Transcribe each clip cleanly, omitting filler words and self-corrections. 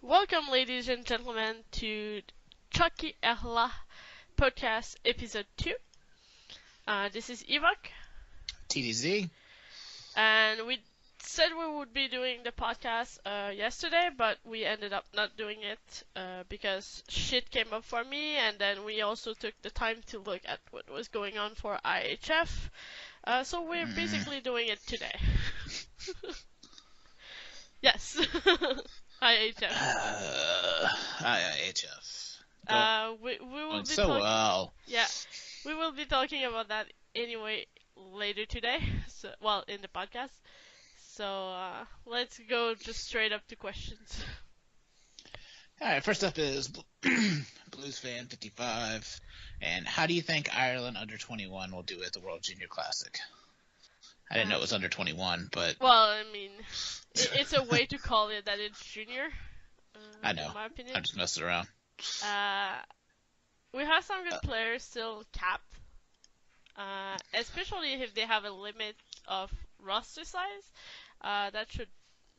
Welcome, ladies and gentlemen, to Tiocfaidh podcast episode 2. This is Ivak, TDZ. and we said we would be doing the podcast yesterday, but we ended up not doing it because shit came up for me, and then we also took the time to look at what was going on for IHF. So we're basically doing it today. Yes. IHF. IHF. We will Going be so talking. well. Yeah, we will be talking about that anyway later today. So, well, in the podcast. So let's go just straight up to questions. All right, first up is Blues Fan 55. And how do you think Ireland under 21 will do at the World Junior Classic? I didn't know it was under 21, but Well, I mean, it's a way to call it that it's junior. I know. In my opinion. I'm just messing around. We have some good players still capped. Especially if they have a limit of roster size. That should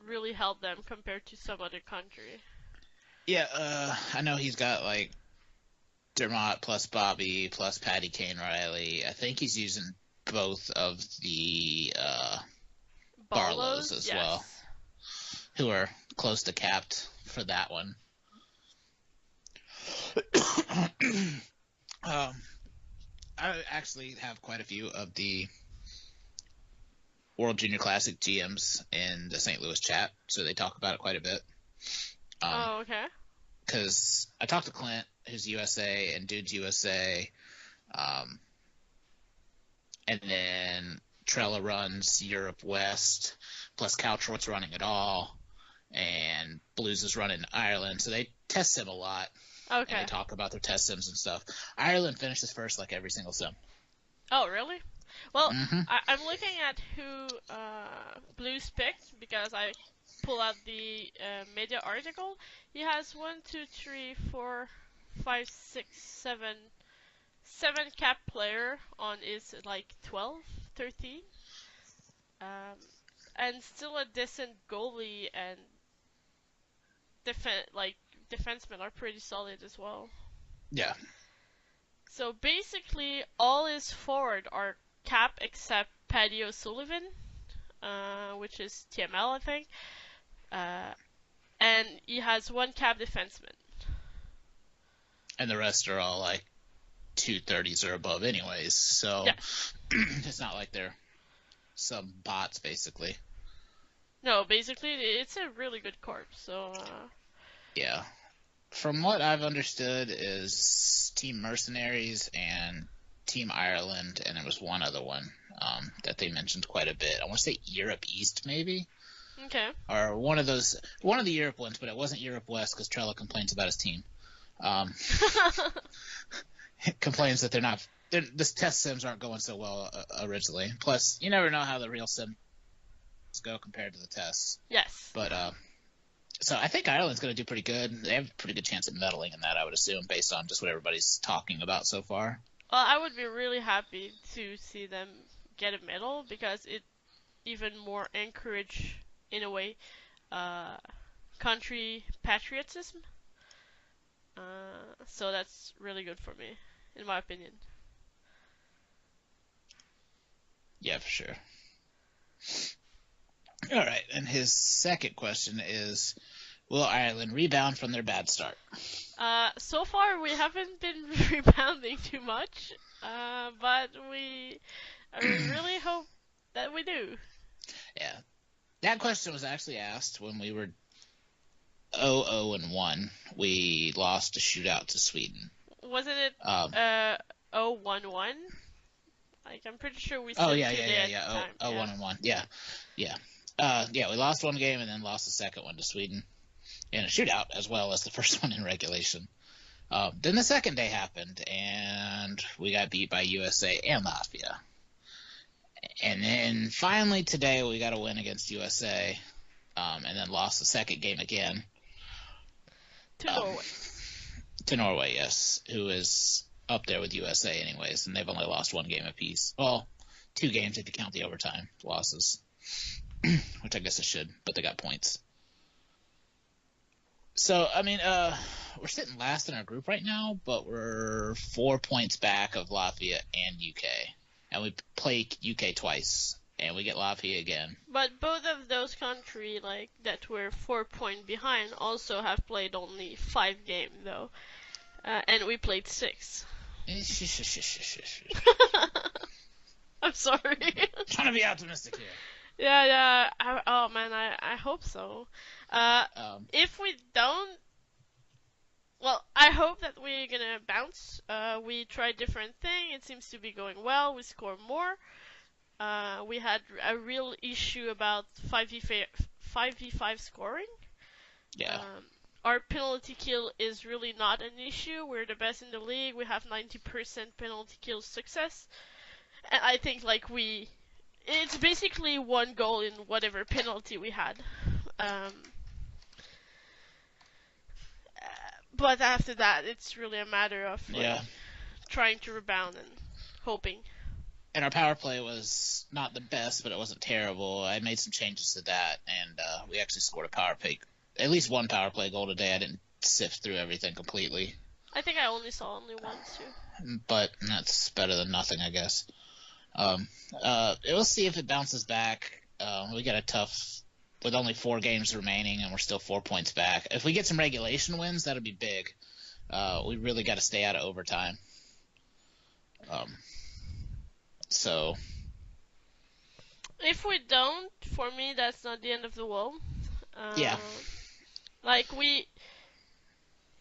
really help them compared to some other country. Yeah, I know he's got like Dermott plus Bobby plus Patty Kane Riley. I think he's using both of the Barlows as well, who are close to capped for that one. I actually have quite a few of the World Junior Classic GMs in the St. Louis chat, so they talk about it quite a bit. Oh, okay. Because I talked to Clint, who's USA, and Dude's USA, and then Trella runs Europe West, plus Caltroit's running it all, and Blues is running Ireland, so they test sim a lot. Okay. And they talk about their test sims and stuff. Ireland finishes first like every single sim. Oh, really? Well, I'm looking at who Blues picked because I pull out the media article. He has 1, 2, 3, 4, 5, 6, 7 cap player on his like 12, 13. And still a decent goalie and defensemen are pretty solid as well. Yeah. So basically, all his forward are cap except Paddy O'Sullivan, which is TML, I think. And he has 1 cap defenseman. And the rest are all like 230s or above anyways, so Yeah. It's not like they're some bots, basically. No, basically, it's a really good corp, so... Yeah. From what I've understood is Team Mercenaries and Team Ireland, and there was one other one that they mentioned quite a bit. I want to say Europe East, maybe? Okay. Or one of the Europe ones, but it wasn't Europe West because Trella complains about his team. Complains that the test sims aren't going so well originally. Plus, you never know how the real sims go compared to the tests. Yes. But so I think Ireland's going to do pretty good. They have a pretty good chance of medaling in that, I would assume, based on just what everybody's talking about so far. Well, I would be really happy to see them get a medal because it even more encourage, in a way, country patriotism. So that's really good for me, in my opinion. Yeah, for sure. All right, and his second question is, will Ireland rebound from their bad start? So far we haven't been rebounding too much, but we really hope that we do. Yeah, that question was actually asked when we were 0-0-1. We lost a shootout to Sweden. Wasn't it 0-1-1? Like, I'm pretty sure we said 0-1-1. Yeah, we lost one game and then lost the second one to Sweden in a shootout, as well as the first one in regulation. Then the second day happened, and we got beat by USA and Latvia. And then finally today we got a win against USA, and then lost the second game again. To Norway. To Norway, yes, who is up there with USA anyways, and they've only lost one game apiece. Well, 2 games if you count the overtime losses, which I guess I should, but they got points. So I mean, we're sitting last in our group right now, but we're 4 points back of Latvia and UK, and we play UK twice, and we get Latvia again. But both of those countries, like that were 4 point behind, also have played only 5 games though, and we played 6. I'm sorry. Trying to be optimistic here. Yeah. Oh man, I hope so. If we don't, well, I hope that we're gonna bounce. We tried different thing. It seems to be going well. We score more. We had a real issue about 5v5 scoring. Yeah. Our penalty kill is really not an issue. We're the best in the league. We have 90% penalty kill success. And I think like it's basically one goal in whatever penalty we had. But after that, it's really a matter of trying to rebound and hoping. And our power play was not the best, but it wasn't terrible. I made some changes to that, and we actually scored a power play, at least one power play goal today. I didn't sift through everything completely. I think I only saw one too. But that's better than nothing, I guess. We'll see if it bounces back. We got a tough, with only 4 games remaining, and we're still 4 points back. If we get some regulation wins, that'll be big. We really got to stay out of overtime. So if we don't, for me, that's not the end of the world. Yeah. Like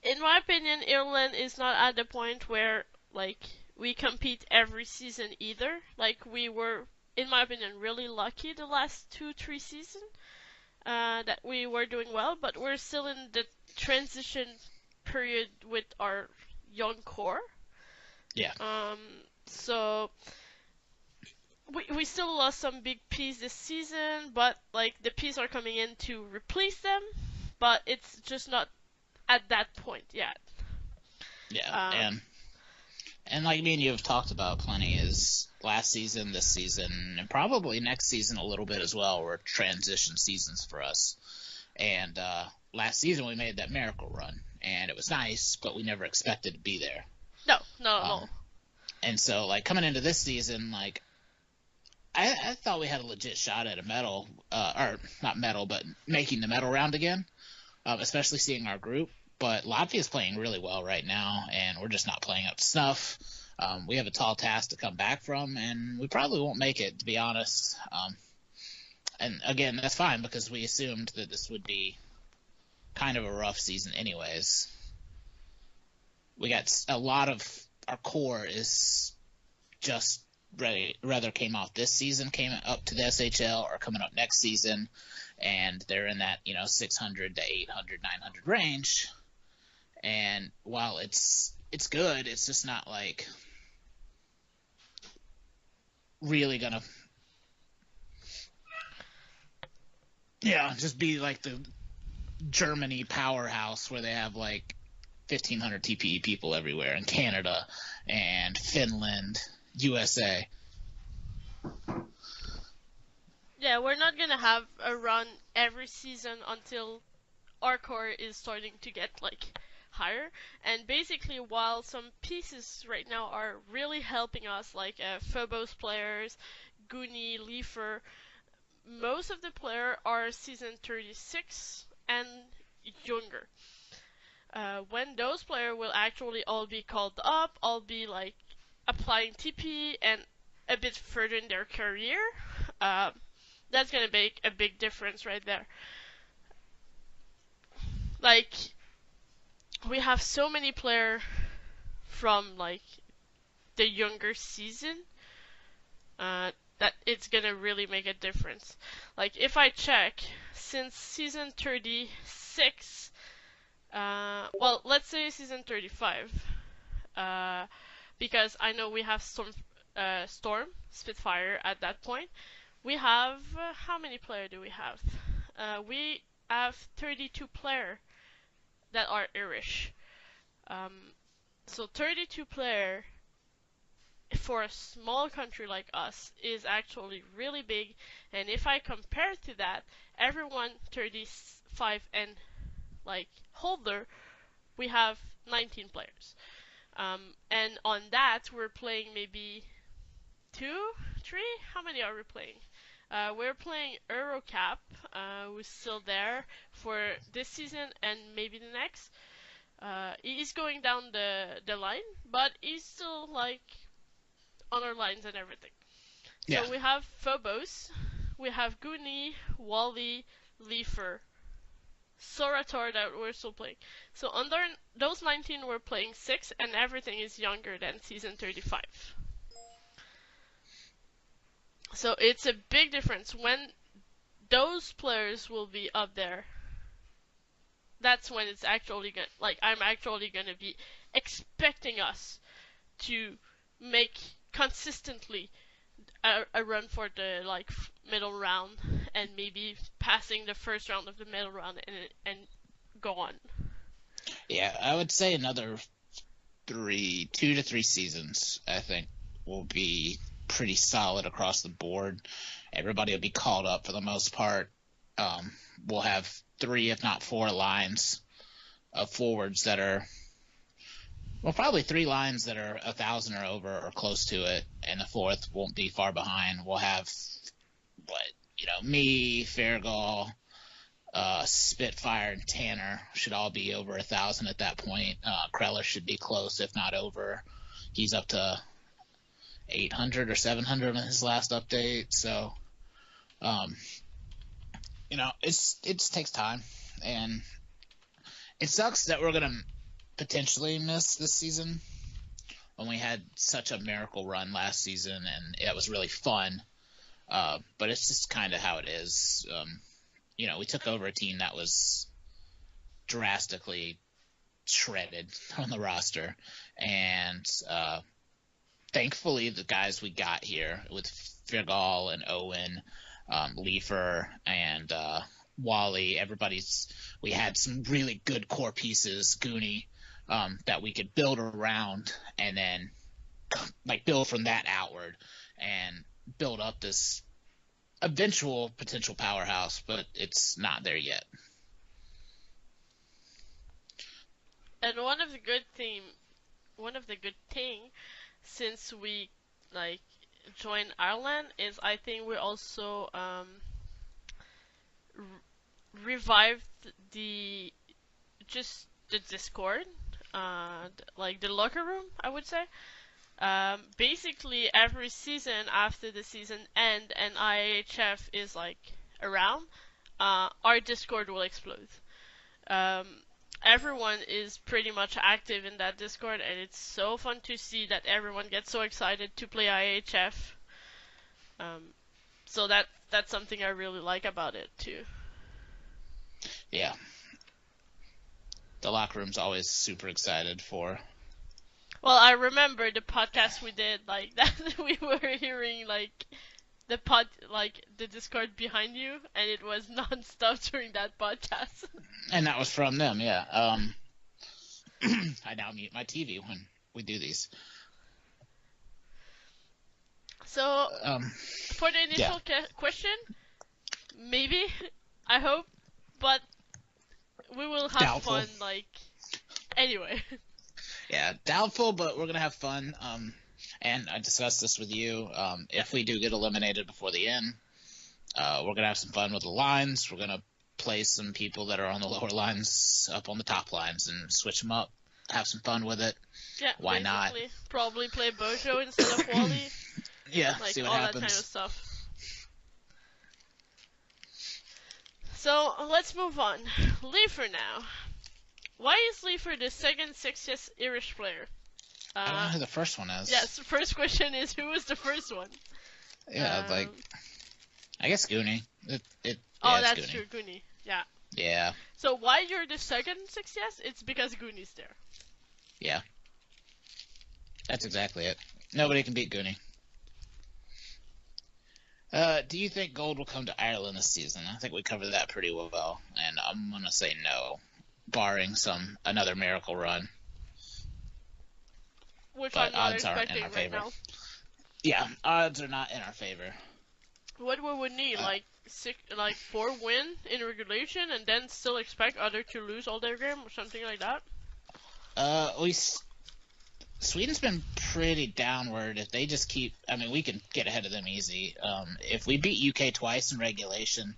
in my opinion, Ireland is not at the point where like we compete every season either. Like we were, in my opinion, really lucky the last 2-3 seasons that we were doing well, but we're still in the transition period with our young core. Yeah. So we still lost some big pieces this season, but like the pieces are coming in to replace them, but it's just not at that point yet. Yeah, and like me and you have talked about plenty, is last season, this season, and probably next season a little bit as well, were transition seasons for us. And last season we made that miracle run, and it was nice, but we never expected to be there. No, not at all. And so, like, coming into this season, like, I thought we had a legit shot at a medal, or not medal, but making the medal round again, especially seeing our group. But Latvia's playing really well right now, and we're just not playing up to snuff. We have a tall task to come back from, and we probably won't make it, to be honest. And again, that's fine, because we assumed that this would be kind of a rough season anyways. We got a lot of our core is just rather came off this season, came up to the SHL, or coming up next season, and they're in that 600 to 800, 900 range. And while it's good, it's just not like really gonna just be like the Germany powerhouse where they have like 1,500 TPE people everywhere, in Canada and Finland, USA. Yeah, we're not gonna have a run every season until our core is starting to get like higher. And basically, while some pieces right now are really helping us, like Phobos players, Goonie, Leifer, most of the players are season 36 and younger. When those players will actually all be called up, all be like applying TP and a bit further in their career, that's gonna make a big difference right there. Like, we have so many players from like the younger season that it's gonna really make a difference. Like, if I check since season 36, well, let's say season 35, because I know we have Storm, Spitfire at that point. We have, how many players do we have? We have 32 players that are Irish. So 32 players for a small country like us is actually really big. And if I compare to that, everyone 35 and like holder, we have 19 players. And on that, we're playing maybe 2, 3. How many are we playing? We're playing Eurocap, who's still there for this season and maybe the next. He's going down the line, but he's still like on our lines and everything. Yeah. So we have Phobos, we have Goonie, Wally, Leifer, Sorator that we're still playing. So under those 19 we're playing 6 and everything is younger than season 35. So it's a big difference. When those players will be up there, that's when it's actually gonna, like, I'm actually gonna be expecting us to make consistently a run for the like middle round and maybe passing the first round of the middle round and go on. Yeah, I would say another 2 to 3 seasons, I think, will be pretty solid across the board. Everybody will be called up for the most part. We'll have 3, if not 4 lines of forwards that are, well, probably 3 lines that are 1,000 or over or close to it, and the 4th won't be far behind. We'll have, me, Fairgall, Spitfire, and Tanner should all be over 1,000 at that point. Kreller should be close, if not over. He's up to 800 or 700 in his last update. So, it takes time, and it sucks that we're gonna potentially miss this season when we had such a miracle run last season, and it was really fun. But it's just kind of how it is. We took over a team that was drastically shredded on the roster, and thankfully the guys we got here with Fergal and Owen, Leifer, and Wally, we had some really good core pieces, Goonie, that we could build around and then build from that outward and build up this eventual potential powerhouse, but it's not there yet. And one of the good thing since we joined Ireland is I think we also revived the Discord, the locker room, I would say. Basically every season after the season end and IHF is around, our Discord will explode. Everyone is pretty much active in that Discord, and it's so fun to see that everyone gets so excited to play IHF. So that's something I really like about it too. Yeah. The locker room's always super excited for. Well, I remember the podcast we did, that we were hearing the Discord behind you, and it was non-stop during that podcast. And that was from them, yeah. I now mute my TV when we do these. So, for the initial question, maybe, I hope, but we will have doubtful. Fun, anyway. Yeah, doubtful, but we're going to have fun. And I discussed this with you. If we do get eliminated before the end, we're going to have some fun with the lines. We're going to play some people that are on the lower lines up on the top lines and switch them up. Have some fun with it. Yeah, why not? Probably play Bojo instead of Wally. Yeah, see what all happens. That kind of stuff. So let's move on. Leifer now. Why is Leifer the second sexiest Irish player? I don't know who the first one is. Yes, the first question is who was the first one? Yeah, I guess Goonie. That's Goonie. True, Goonie. Yeah. Yeah. So why you're the second sexiest? It's because Goonie's there. Yeah. That's exactly it. Nobody can beat Goonie. Do you think gold will come to Ireland this season? I think we covered that pretty well, and I'm gonna say no, barring another miracle run. Which but I'm odds not aren't in our expecting favor. Right now. Yeah, odds are not in our favor. What would we need? four win in regulation and then still expect other to lose all their game or something like that? We Sweden's been pretty downward. If they just keep, I mean, we can get ahead of them easy. If we beat UK twice in regulation,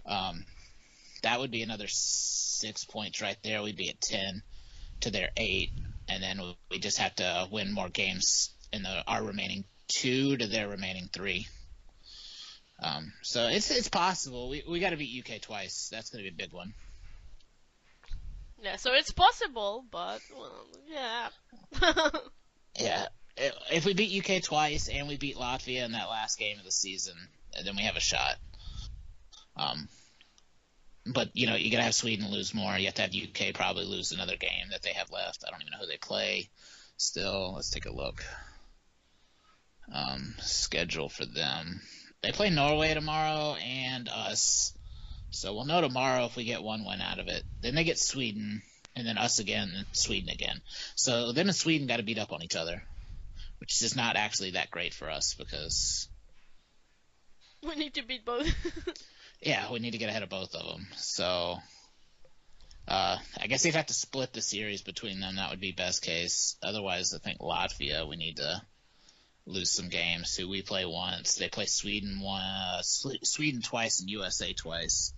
that would be another 6 points right there. We'd be at 10 to their 8, and then we just have to win more games in our remaining 2 to their remaining 3. So it's possible. We got to beat UK twice. That's going to be a big one. Yeah, so it's possible, but well, yeah. Yeah. If we beat UK twice and we beat Latvia in that last game of the season, then we have a shot. But you gotta have Sweden lose more. You have to have UK probably lose another game that they have left. I don't even know who they play. Still, let's take a look. Schedule for them. They play Norway tomorrow and us. So we'll know tomorrow if we get one win out of it. Then they get Sweden, and then us again, and Sweden again. So them and Sweden got to beat up on each other, which is not actually that great for us because we need to beat both. Yeah, we need to get ahead of both of them. So I guess they'd have to split the series between them. That would be best case. Otherwise, I think Latvia, we need to lose some games. Who we play once. They play Sweden Sweden twice and USA twice.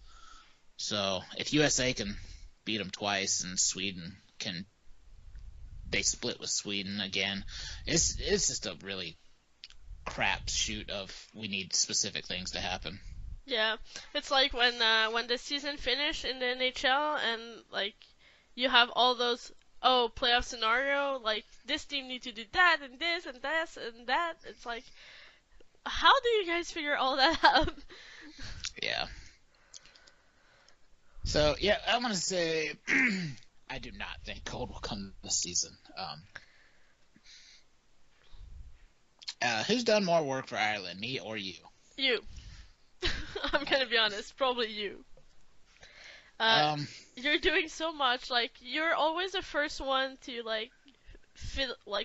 So if USA can beat them twice and Sweden they split with Sweden again, it's just a really crap shoot of we need specific things to happen. Yeah, it's like when the season finished in the NHL and like you have all those playoff scenario, like this team need to do that and this and this and that. It's like, how do you guys figure all that out? Yeah. So, yeah, I'm going to say I do not think cold will come this season. Who's done more work for Ireland, me or you? You. I'm going to be honest, probably you. You're doing so much. Like, you're always the first one to,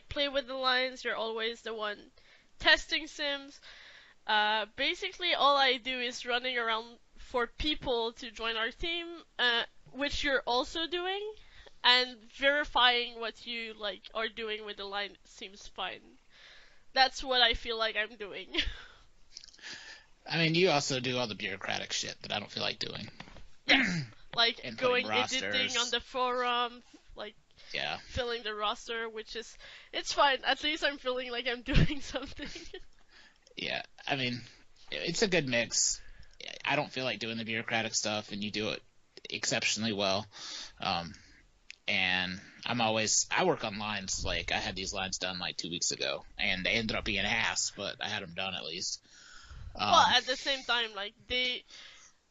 play with the lines. You're always the one testing sims. Basically, all I do is running around for people to join our team, which you're also doing, and verifying what you are doing with the line seems fine. That's what I feel like I'm doing. I mean, you also do all the bureaucratic shit that I don't feel like doing. Yeah, like going editing on the forum, filling the roster, which is it's fine. At least I'm feeling like I'm doing something. Yeah, I mean, it's a good mix. I don't feel like doing the bureaucratic stuff, and you do it exceptionally well. And I work on lines. Like, I had these lines done 2 weeks ago, and they ended up being ass, but I had them done at least. Well, at the same time,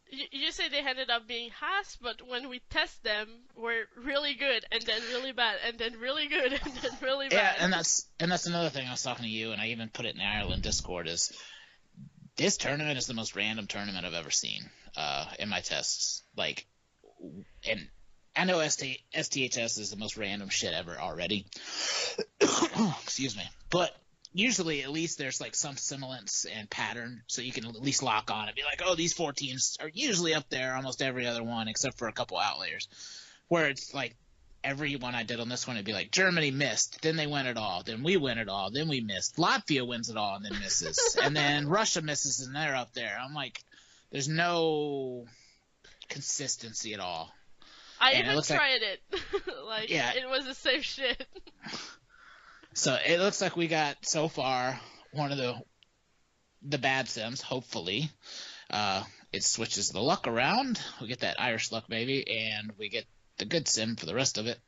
you say they ended up being ass, but when we test them, we're really good, and then really bad, and then really good, and then really bad. Yeah, and that's another thing I was talking to you, and I even put it in the Ireland Discord, is this tournament is the most random tournament I've ever seen in my tests. And I know STHS is the most random shit ever already. Excuse me. But usually at least there's some semblance and pattern, so you can at least lock on and be like, oh, these 4 teams are usually up there almost every other one except for a couple outliers. Where it's every one I did on this one, it'd be like Germany missed, then they win it all, then we win it all, then we missed. Latvia wins it all and then misses. And then Russia misses and they're up there. I'm like, there's no consistency at all. I even tried it. It was the same shit. So it looks like we got, so far, one of the bad sims, hopefully. It switches the luck around. We get that Irish luck, maybe, and we get the good sim for the rest of it.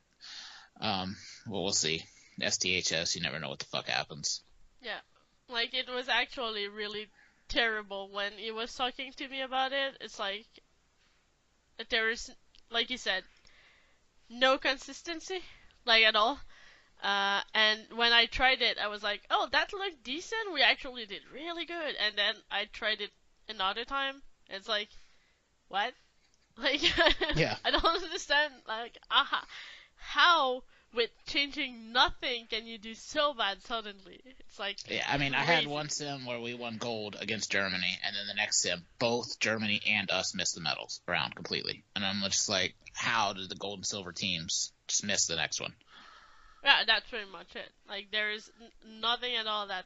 Well, we'll see. STHS, you never know what the fuck happens. Yeah. It was actually really terrible when he was talking to me about it. It's like, there is, like you said, no consistency, at all. And when I tried it, I was like, oh, that looked decent. We actually did really good. And then I tried it another time. It's like, what? Yeah. I don't understand. How with changing nothing can you do so bad suddenly? It's like Yeah, I mean, crazy. I had one sim where we won gold against Germany, and then the next sim, both Germany and us missed the medals round completely. And I'm just like, how did the gold and silver teams just miss the next one? Yeah, that's pretty much it. Like there is nothing at all that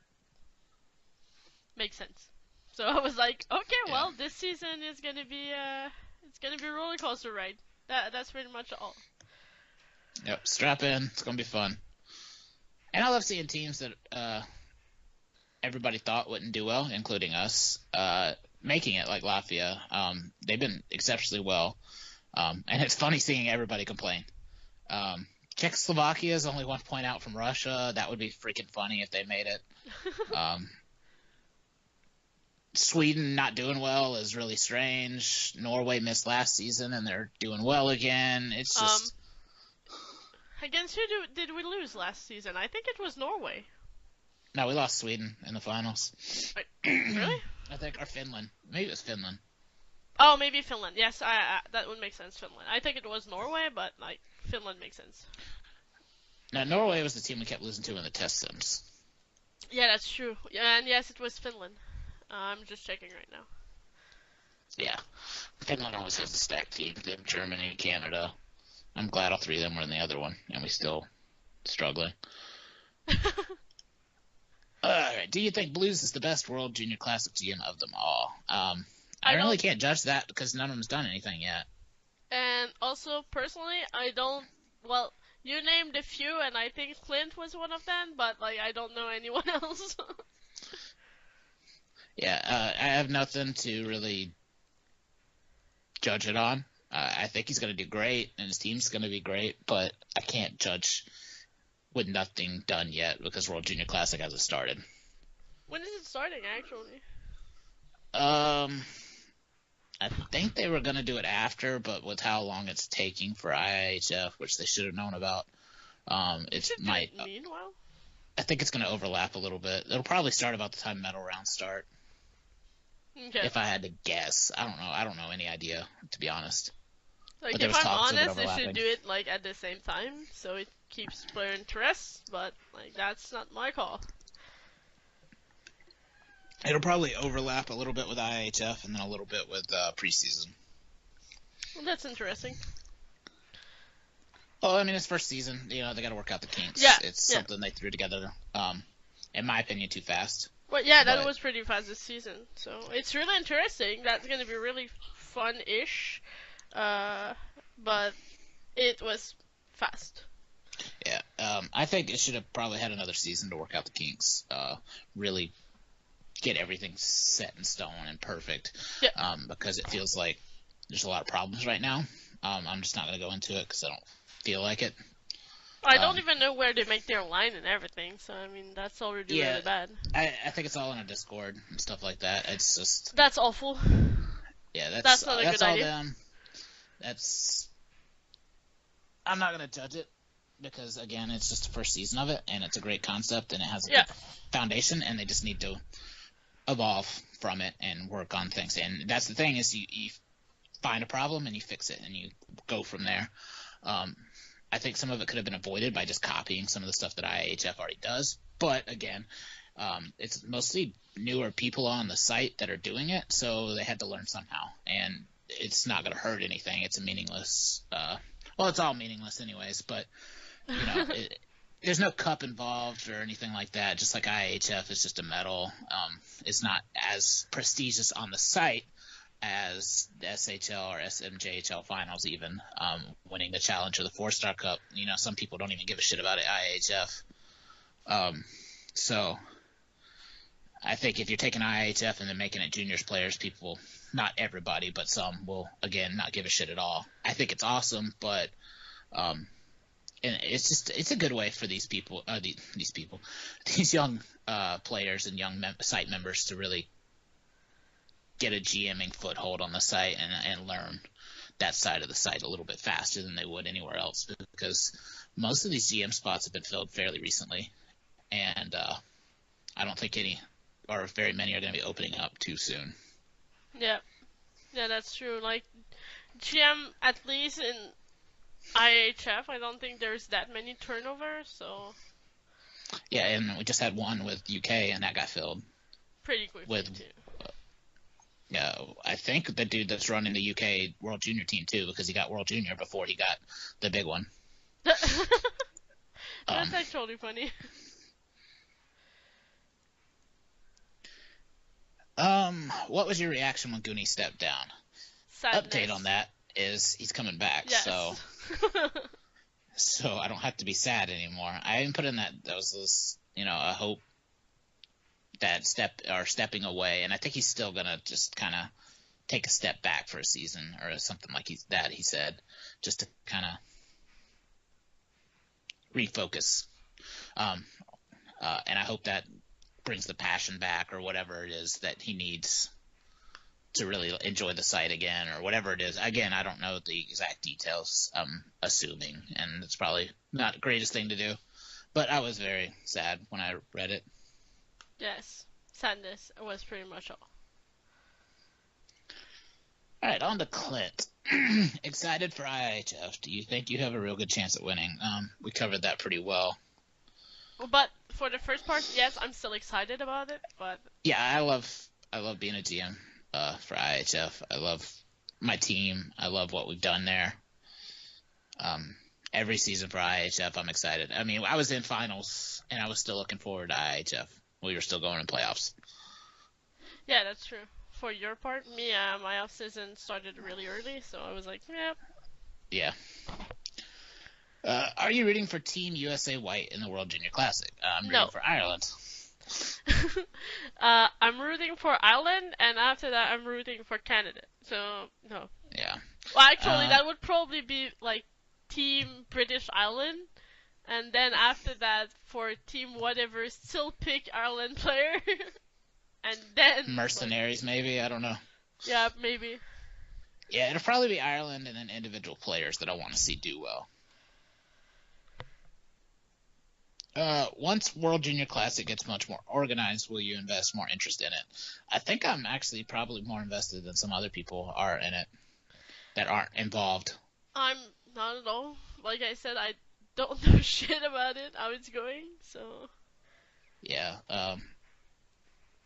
makes sense. So I was like, okay, Yeah. well, this season is gonna be it's gonna be a roller coaster ride. That's pretty much all. Yep, strap in. It's going to be fun. And I love seeing teams that everybody thought wouldn't do well, including us, making it, like Latvia. They've been exceptionally well. And it's funny seeing everybody complain. Czechoslovakia is only 1 point out from Russia. That would be freaking funny if they made it. Sweden not doing well is really strange. Norway missed last season, and they're doing well again. It's just... Against who did we lose last season? I think it was Norway. No, we lost Sweden in the finals. Really? I think, or Finland. Maybe it was Finland. Oh, maybe Finland. Yes, that would make sense. Finland. I think it was Norway, but like Finland makes sense. No, Norway was the team we kept losing to in the test sims. Yeah, that's true. Yeah, and yes, it was Finland. I'm just checking right now. Yeah, Finland always has a stacked team. They have Germany, Canada. I'm glad all three of them were in the other one, and we still struggling. Alright, do you think Blues is the best World Junior Classic GM of them all? I really can't judge that because none of them's done anything yet. And also, personally, I don't... Well, you named a few, and I think Clint was one of them, but like I don't know anyone else. Yeah, I have nothing to really judge it on. I think he's going to do great, and his team's going to be great, but I can't judge with nothing done yet because World Junior Classic hasn't started. When is it starting, actually? I think they were going to do it after, but with how long it's taking for IIHF, which they should have known about, it might. Meanwhile, I think it's going to overlap a little bit. It'll probably start about the time medal rounds start. Okay. If I had to guess, I don't know. I don't know any idea, to be honest. Like, but there if was I'm talks of it honest, they overlapping. should do it like at the same time, so it keeps player interest. But like, that's not my call. It'll probably overlap a little bit with IIHF and then a little bit with preseason. Well, that's interesting. Well, I mean, it's first season. You know, they got to work out the kinks. Yeah, it's something they threw together, in my opinion, too fast. Well, yeah, that was pretty fast this season. So it's really interesting. That's going to be really fun-ish. But it was fast. Yeah, I think it should have probably had another season to work out the kinks. Really get everything set in stone and perfect. Yeah. Because it feels like there's a lot of problems right now. I'm just not going to go into it because I don't feel like it. I don't even know where they make their line and everything, so I mean that's already really bad. I think it's all in a Discord and stuff like that. It's just that's awful. Yeah, that's not a good all idea. them. I'm not gonna judge it because again, it's just the first season of it, and it's a great concept, and it has a good foundation, and they just need to evolve from it and work on things. And that's the thing is you find a problem and you fix it and you go from there. I think some of it could have been avoided by just copying some of the stuff that IIHF already does. But again, it's mostly newer people on the site that are doing it, so they had to learn somehow. And it's not going to hurt anything. It's a meaningless well, it's all meaningless anyways, but you know, there's no cup involved or anything like that. Just like IIHF is just a medal. It's not as prestigious on the site as the SHL or SMJHL finals even, winning the challenge or the 4-Star Cup. You know, some people don't even give a shit about it, IIHF. So I think if you're taking IIHF and then making it juniors players, people, not everybody, but some will, again, not give a shit at all. I think it's awesome, but and it's a good way for these people, these young players and young site members to really get a GMing foothold on the site and learn that side of the site a little bit faster than they would anywhere else, because most of these GM spots have been filled fairly recently, and I don't think any or very many are going to be opening up too soon. Yeah, that's true. Like GM, at least in IHF, I don't think there's that many turnovers, so Yeah, and we just had one with UK, and that got filled pretty quickly with. too. Yeah, I think the dude that's running the UK World Junior team too, because he got World Junior before he got the big one. That's actually funny. What was your reaction when Goonie stepped down? Sadness. Update on that is he's coming back, yes. so I don't have to be sad anymore. I even put in that was this, a hope that stepping away, and I think he's still gonna just kind of take a step back for a season or something like he said, just to kind of refocus. And I hope that brings the passion back or whatever it is that he needs to really enjoy the site again or whatever it is. Again, I don't know the exact details, I'm assuming, and it's probably not the greatest thing to do. But I was very sad when I read it. Yes, sadness was pretty much all. All right, on to Clint. Excited for IHF. Do you think you have a real good chance at winning? We covered that pretty well. But for the first part, yes, I'm still excited about it. But yeah, I love being a GM for IHF. I love my team. I love what we've done there. Every season for IHF, I'm excited. I mean, I was in finals, and I was still looking forward to IHF. We were still going in playoffs. Yeah, that's true. For your part, me, my off season started really early, so I was like, yep. Yeah. Are you rooting for Team USA White in the World Junior Classic? I'm rooting for Ireland. I'm rooting for Ireland, and after that, I'm rooting for Canada. So, no. Yeah. Well, actually, that would probably be like Team British Ireland, and then after that, for Team whatever, still pick Ireland player, and then mercenaries, maybe, I don't know. Yeah, maybe. Yeah, it'll probably be Ireland and then individual players that I want to see do well. Once World Junior Classic gets much more organized, will you invest more interest in it? I think I'm actually probably more invested than some other people are in it that aren't involved. I'm not at all. Like I said, I don't know shit about it, how it's going, so... Yeah,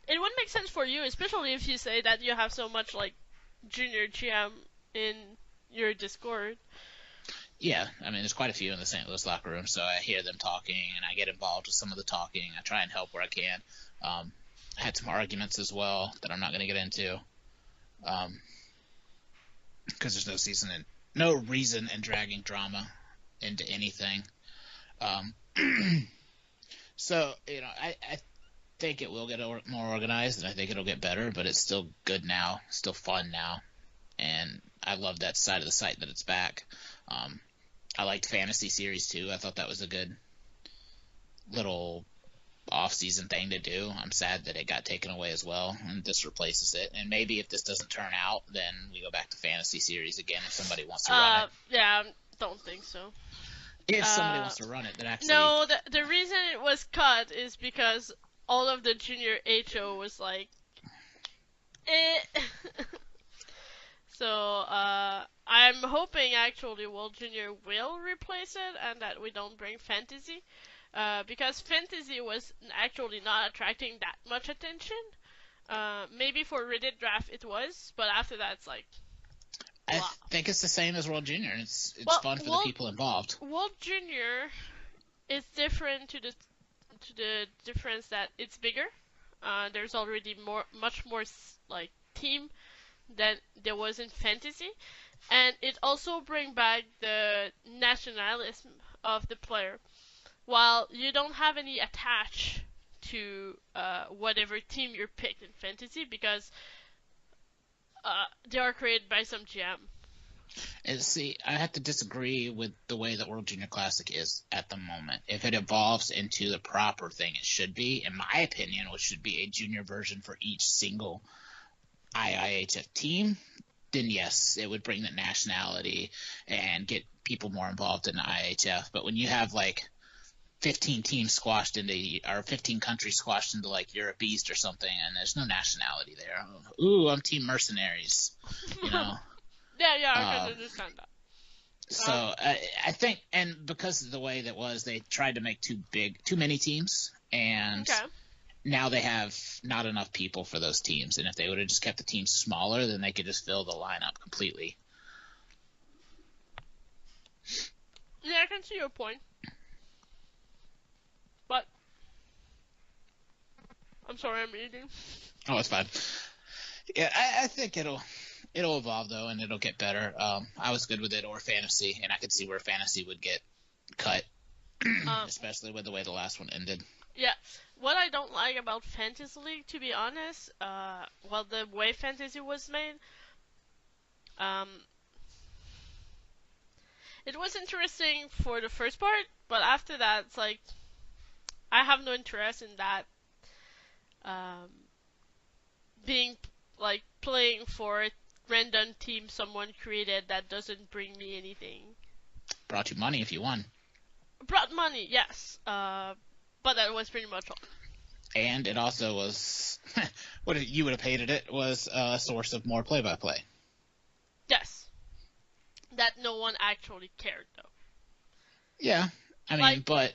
It would make sense for you, especially if you say that you have so much, like, junior GM in your Discord. Yeah, I mean, there's quite a few in the St. Louis locker room, so I hear them talking, and I get involved with some of the talking. I try and help where I can. I had some arguments as well that I'm not going to get into, because there's no reason in dragging drama into anything. So, I think it will get more organized, and I think it'll get better, but it's still good now, still fun now, and I love that side of the site that it's back. I liked Fantasy Series too. I thought that was a good little off-season thing to do. I'm sad that it got taken away as well, and this replaces it. And maybe if this doesn't turn out, then we go back to Fantasy Series again if somebody wants to run it. Yeah, don't think so. If somebody wants to run it, then actually... No, the reason it was cut is because all of the junior HO was like, eh. So, I'm hoping actually World Junior will replace it and that we don't bring Fantasy. Because Fantasy was actually not attracting that much attention. Maybe for Reddit draft it was, but after that it's like... I think it's the same as World Junior. It's fun for the people involved. World Junior is different to the difference that it's bigger. There's already much more like team than there was in Fantasy, and it also brings back the nationalism of the player. While you don't have any attach to whatever team you're picked in Fantasy because they are created by some GM. And see, I have to disagree with the way the World Junior Classic is at the moment. If it evolves into the proper thing it should be, in my opinion, which should be a junior version for each single IIHF team, then yes, it would bring the nationality and get people more involved in the IHF. But when you have like 15 teams squashed into, or 15 countries squashed into like Europe East or something, and there's no nationality there. Ooh, I'm Team Mercenaries, Yeah, I can understand that. So I think, and because of the way that was, they tried to make too many teams, and okay. now they have not enough people for those teams. And if they would have just kept the teams smaller, then they could just fill the lineup completely. Yeah, I can see your point. But I'm sorry, I'm eating. Oh, it's fine. Yeah, I think it'll evolve though, and it'll get better. I was good with it or fantasy, and I could see where fantasy would get cut, especially with the way the last one ended. Yeah, what I don't like about Fantasy League, to be honest, well, the way Fantasy was made, it was interesting for the first part, but after that, it's like I have no interest in that. Being like playing for a random team someone created that doesn't bring me anything. Brought you money if you won. Brought money, yes, but that was pretty much all. And it also was what you would have hated it was a source of more play-by-play. Yes, that no one actually cared though. Yeah, I mean, like, but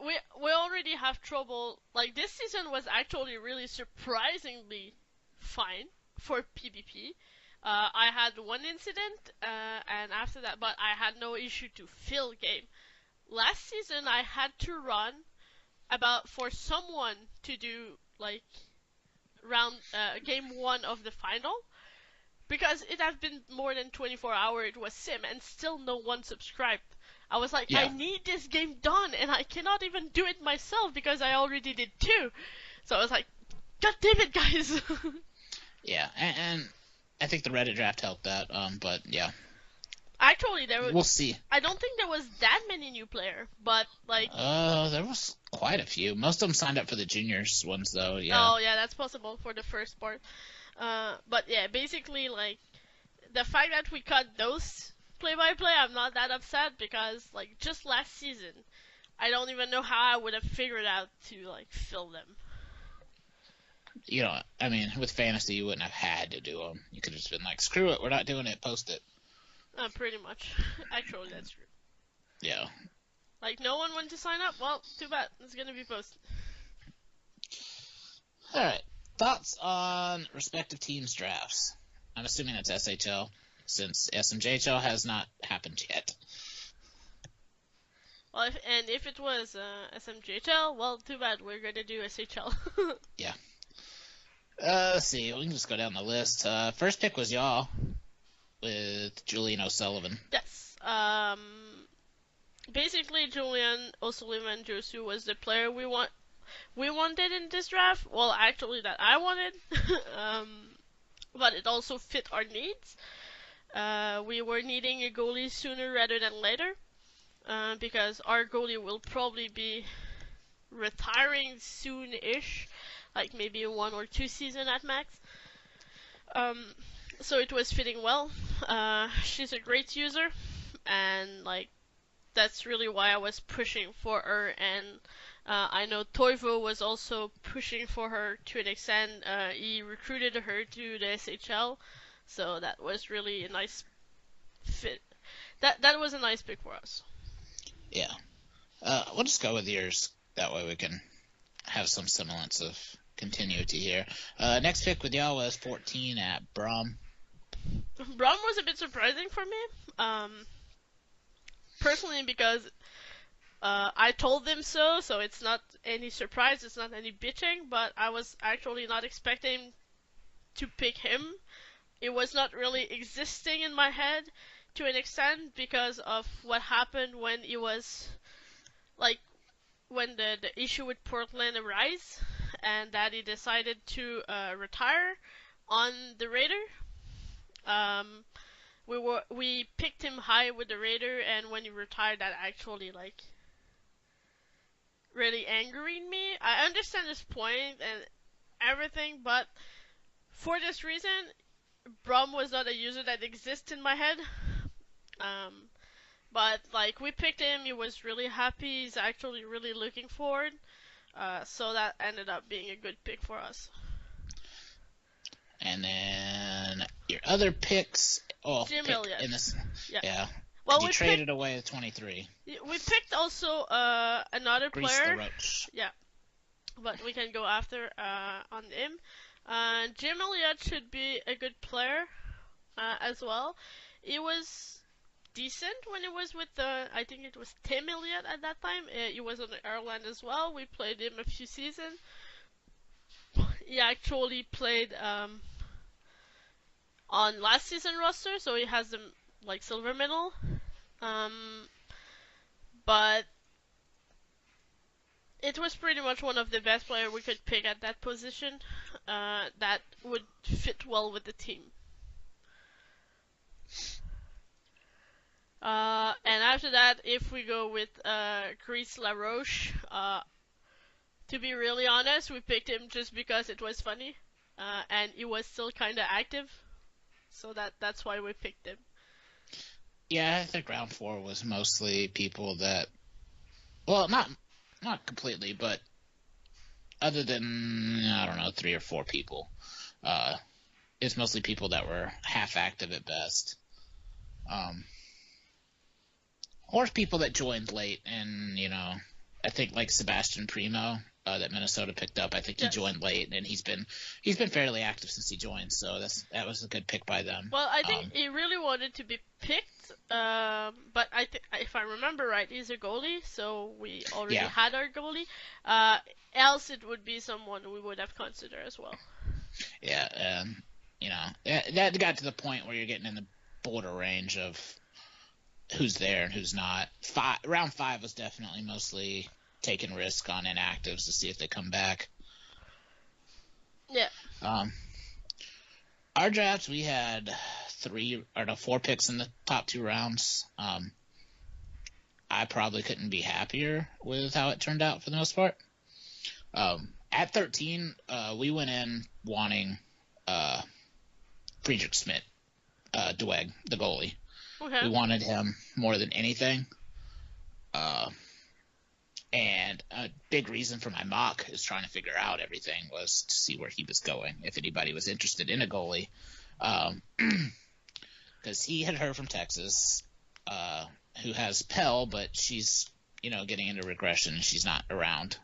we already have trouble. Like this season was actually really surprisingly fine for PvP. I had one incident, and after that, but I had no issue to fill game. Last season, I had to run about for someone to do like round game 1 of the final because it had been more than 24 hours. It was sim, and still no one subscribed. I was like, yeah. I need this game done, and I cannot even do it myself because I already did 2. So I was like, God damn it, guys! Yeah, and I think the Reddit draft helped that. But yeah. Actually, we'll see. I don't think there was that many new players, but like. There was quite a few. Most of them signed up for the juniors ones, though. Yeah. Oh yeah, that's possible for the first part. But yeah, basically like the fact that we cut those play-by-play, I'm not that upset because like just last season, I don't even know how I would have figured out to like fill them. You know, I mean, with fantasy, you wouldn't have had to do them. You could have just been like, screw it, we're not doing it, post it. Pretty much. Actually, that's true. Yeah. Like, no one wanted to sign up? Well, too bad. It's gonna be posted. Alright. Thoughts on respective teams' drafts? I'm assuming it's SHL, since SMJHL has not happened yet. Well, if it was SMJHL, well, too bad. We're gonna do SHL. Yeah. Let's see. We can just go down the list. First pick was y'all with Julian O'Sullivan. Yes. Basically, Julian O'Sullivan Josu was the player we wanted in this draft. Well, actually, that I wanted. But it also fit our needs. We were needing a goalie sooner rather than later. Because our goalie will probably be retiring soon-ish. Like maybe 1 or 2 seasons at max. So it was fitting well. She's a great user, and like that's really why I was pushing for her. And I know Tiocfaidh was also pushing for her to an extent. He recruited her to the SHL, so that was really a nice fit. That was a nice pick for us. Yeah. We'll just go with yours. That way we can have some semblance of continuity here. Next pick with y'all was 14 at Brom. Brom was a bit surprising for me. Personally, because I told them so it's not any surprise, it's not any bitching, but I was actually not expecting to pick him. It was not really existing in my head to an extent because of what happened when it was like when the issue with Portland arose and that he decided to retire on the Raider. We picked him high with the Raider, and when he retired, that actually like really angered me. I understand his point and everything, but for this reason, Brom was not a user that exists in my head. But like we picked him, he was really happy. He's actually really looking forward. So that ended up being a good pick for us. And then your other picks. Oh, Jim Elliott. in this, yeah. Well, You traded away the 23. We picked also another Grease player. the roach. Yeah, but we can go after on him. Jim Elliott should be a good player as well. He was decent when he was with I think it was Tim Elliott at that time. He was on Ireland as well. We played him a few seasons. He actually played on last season roster, so he has the like silver medal. But it was pretty much one of the best players we could pick at that position that would fit well with the team. And after that, if we go with Chris LaRoche, to be really honest, we picked him just because it was funny, and he was still kind of active, so that's why we picked him. Yeah, I think round 4 was mostly people that, well, not completely, but other than, I don't know, 3 or 4 people, it's mostly people that were half active at best. Or people that joined late, and I think like Sebastian Primo that Minnesota picked up. I think he joined late, and he's been fairly active since he joined. So that was a good pick by them. Well, I think he really wanted to be picked, but I think if I remember right, he's a goalie, so we already had our goalie. Else it would be someone we would have considered as well. Yeah, that got to the point where you're getting in the border range of who's there and who's not. Round 5 was definitely mostly taking risk on inactives to see if they come back. Yeah. Our drafts, we had 4 picks in the top 2 rounds. I probably couldn't be happier with how it turned out for the most part. At 13, we went in wanting Friedrich Schmidt, Dweck, the goalie. Okay. We wanted him more than anything. And a big reason for my mock is trying to figure out everything was to see where he was going, if anybody was interested in a goalie. Because he had heard from Texas, who has Pell, but she's, getting into regression and she's not around.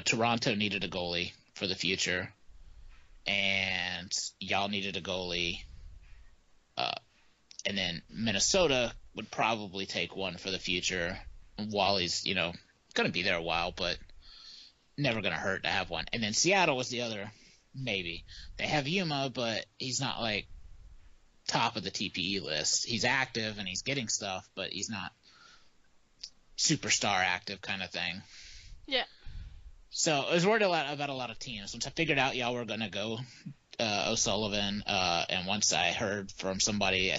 Toronto needed a goalie for the future, and y'all needed a goalie. And then Minnesota would probably take one for the future. Wally's, going to be there a while, but never going to hurt to have one. And then Seattle was the other, maybe. They have Yuma, but he's not like top of the TPE list. He's active and he's getting stuff, but he's not superstar active kind of thing. Yeah. So I was worried about a lot of teams. Once I figured out y'all were going to go O'Sullivan, and once I heard from somebody,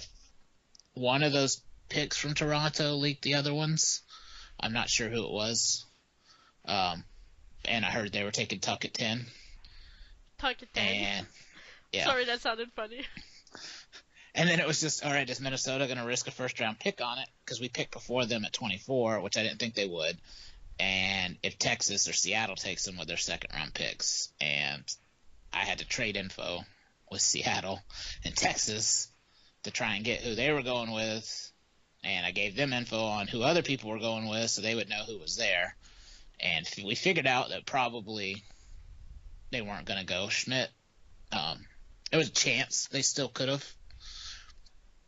one of those picks from Toronto leaked the other ones. I'm not sure who it was. And I heard they were taking Tuck at 10. Tuck at 10? And, yeah. Sorry, that sounded funny. And then it was just, all right, is Minnesota going to risk a first-round pick on it? Because we picked before them at 24, which I didn't think they would. And if Texas or Seattle takes them with their second-round picks. And I had to trade info with Seattle and Texas to try and get who they were going with, and I gave them info on who other people were going with so they would know who was there. And we figured out that probably they weren't going to go Schmidt. There was a chance they still could have,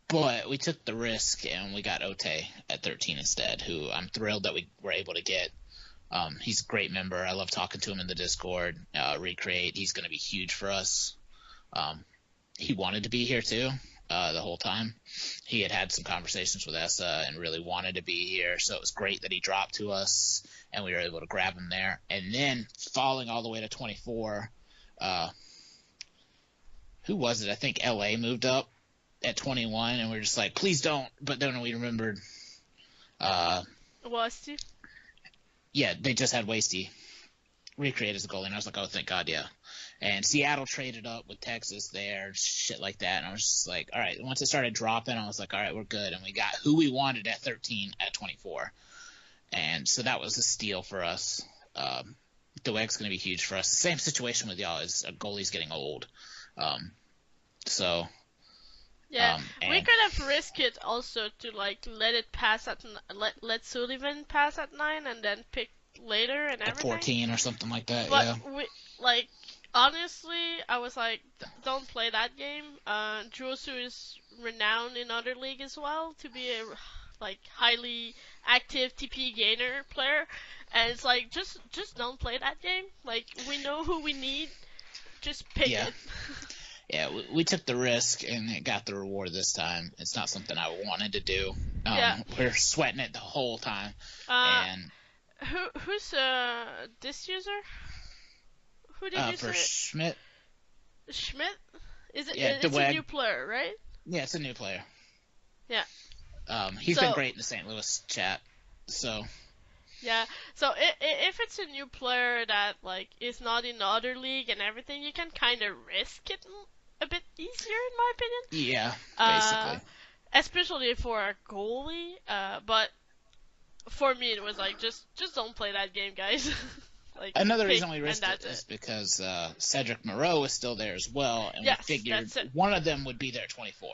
but we took the risk and we got Ote at 13 instead, who I'm thrilled that we were able to get. He's a great member. I love talking to him in the Discord. Recreate, he's going to be huge for us. He wanted to be here too. The whole time. He had some conversations with Essa and really wanted to be here, so it was great that he dropped to us and we were able to grab him there. And then falling all the way to 24, who was it? I think LA moved up at 21, and we were just like, please don't. But then we remembered Wasty? Yeah, they just had Wasty Recreate as a goalie, and I was like, oh, thank God, yeah. And Seattle traded up with Texas there, shit like that. And I was just like, all right. Once it started dropping, I was like, all right, we're good. And we got who we wanted at 13 at 24. And so that was a steal for us. Dweck's going to be huge for us. The same situation with y'all is a goalie's getting old. So Yeah, we And could have risked it also to like let it pass at let Sullivan pass at 9 and then pick later and at everything. 14 or something like that, But yeah. we like honestly, I was like, don't play that game. Juosu is renowned in other league as well to be a like highly active TP gainer player, and it's like just don't play that game. Like we know who we need, just pick Yeah. it. Yeah, we took the risk and it got the reward this time. It's not something I wanted to do. Yeah. We're sweating it the whole time. Uh, And who's this user? Who did you for say? Schmidt, Schmidt? Is it? yeah, It's a DeWeg. new player, right? Yeah, it's a new player. Yeah. He's been great in the St. Louis chat. So yeah, so if it's a new player that like is not in the other league and everything, you can kind of risk it a bit easier, in my opinion. yeah, basically. Especially for a goalie. But for me, it was like just don't play that game, guys. Like another reason we risked it is because Cedric Moreau was still there as well, and yes, we figured one of them would be there 24,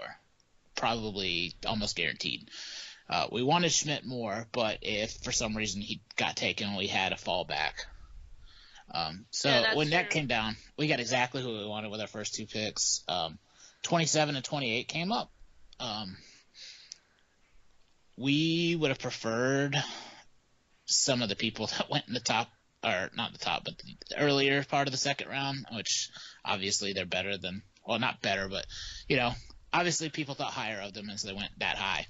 probably almost guaranteed. We wanted Schmidt more, but if for some reason he got taken, we had a fallback. When that came down, we got exactly who we wanted with our first two picks. 27 and 28 came up. We would have preferred some of the people that went in the top, or not the top, but the earlier part of the second round, which obviously they're better than, well, not better, but, obviously people thought higher of them as they went that high.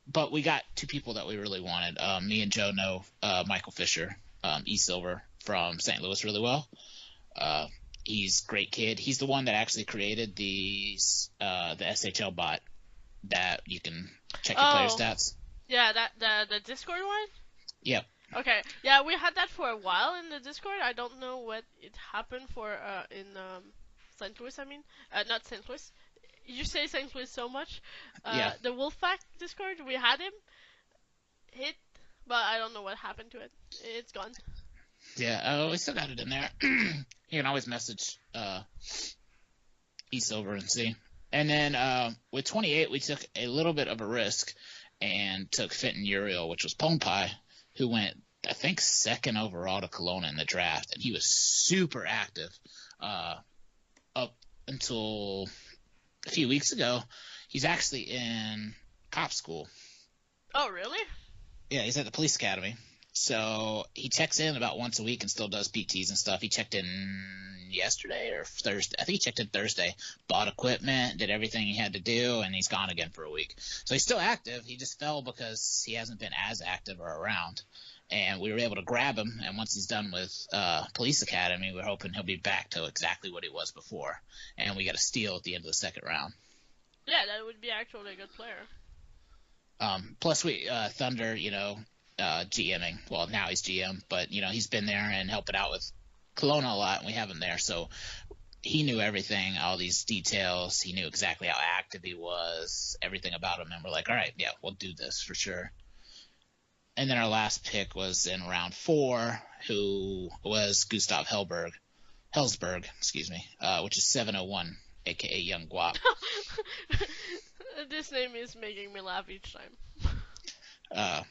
But we got two people that we really wanted. Me and Joe know Michael Fisher, E-Silver from St. Louis really well. He's a great kid. He's the one that actually created the SHL bot that you can check your player stats. Yeah, the Discord one? Yep. Okay. Yeah, we had that for a while in the Discord. I don't know what it happened for in St. Louis, I mean. Not St. Louis. You say St. Louis so much. Yeah. The Wolfpack Discord, we had him hit, but I don't know what happened to it. It's gone. Yeah, we still got it in there. You can always message E-Silver and see. And then with 28, we took a little bit of a risk and took Fenton Uriel, which was Pone Pie, who went, I think, second overall to Kelowna in the draft. And he was super active up until a few weeks ago. He's actually in cop school. Oh, really? Yeah, he's at the police academy. So he checks in about once a week and still does PTs and stuff. He checked in yesterday or Thursday. I think he checked in Thursday, bought equipment, did everything he had to do, and he's gone again for a week. So he's still active. He just fell because he hasn't been as active or around. And we were able to grab him, and once he's done with police academy, we're hoping he'll be back to exactly what he was before. And we got a steal at the end of the second round. Yeah, that would be actually a good player. Plus, Thunder, GMing. Well, now he's GM, but, he's been there and helping out with Kelowna a lot, and we have him there. So he knew everything, all these details. He knew exactly how active he was, everything about him. And we're like, all right, yeah, we'll do this for sure. And then our last pick was in round 4, who was Gustav Hellsberg, which is 701, a.k.a. Young Guap. This name is making me laugh each time.